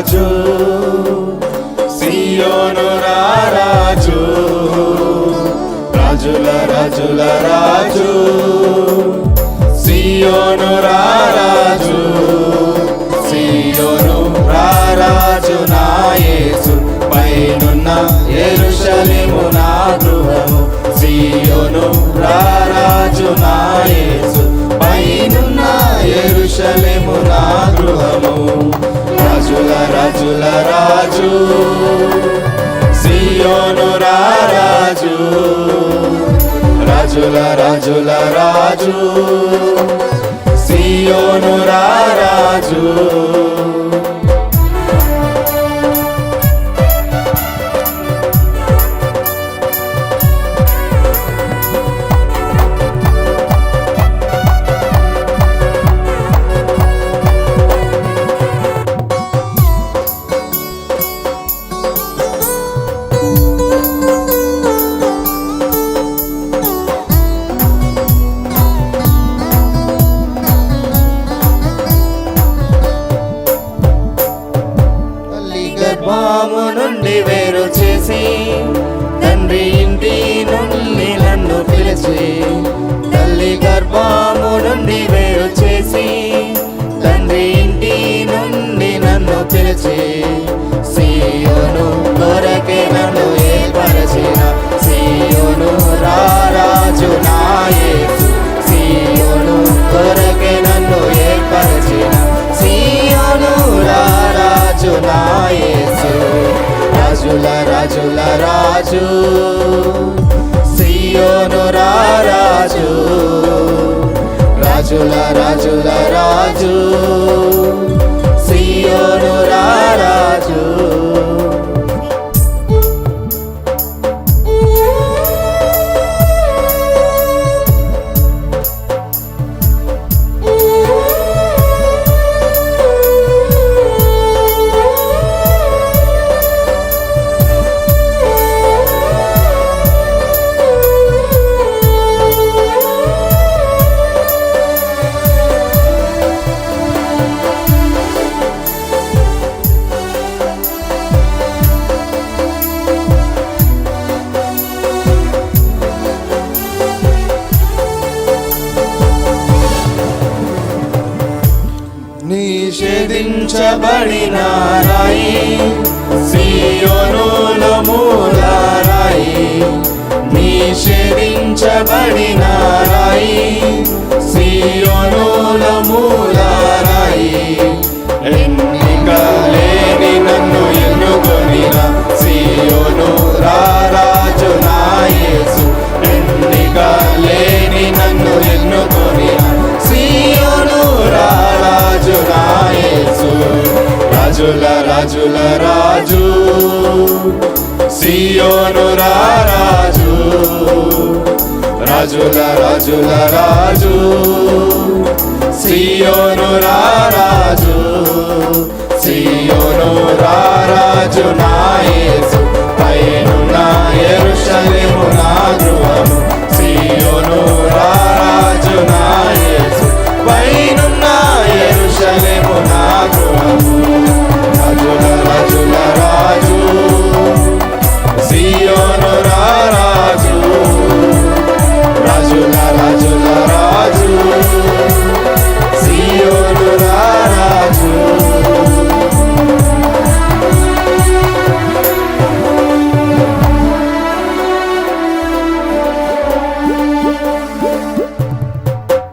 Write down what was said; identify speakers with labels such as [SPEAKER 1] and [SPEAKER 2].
[SPEAKER 1] రారాజు, సియోను రారాజు, రాజుల రాజుల రాజు, సియోను రారాజు, సియోను రారాజు నా యేసు, పైనున్న యెరూషలేము నా గృహము. సియోను రారాజు నా యేసు, పైనున్న యెరూషలేము నా గృహము. రాజుల రాజుల రాజు, సియోను రారాజు, రాజుల రాజుల రాజు, సియోను రారాజు. గర్భము నుండి వేరు చేసి తండ్రి ఇంటి నుండి నన్ను పిలిచి, తల్లి గర్భము నుండి వేరు చేసి తండ్రి ఇంటి నుండి నన్ను పిలిచి, సియోను కొరకే నన్ను ఏర్పరచిన సియోను రారాజు నా యేసు, సియోను కొరకే నన్ను ఏర్పరచిన సియోను రారాజు నా యేసు. రాజుల రాజుల రాజు, సియోను రారాజు, రాజుల రాజుల రాజు, సియోను రారాజు. నిషేధించబడిన రాయి, సియోనులో మూల రాయి, నిషేధించబడిన రాయి, సియోనులో మూల రాయి, ఎన్నిక లేని నన్ను ఎన్నుకొనిన సియోను రారాజు నా యేసు, ఎన్నిక లేని నన్ను ఎన్నుకొనిన సియోను రారాజు నా యేసు. రాజుల రాజుల రాజు, సియోను రారాజు, రాజుల రాజుల రాజు, సియోను రారాజు, సియోను రారాజు నా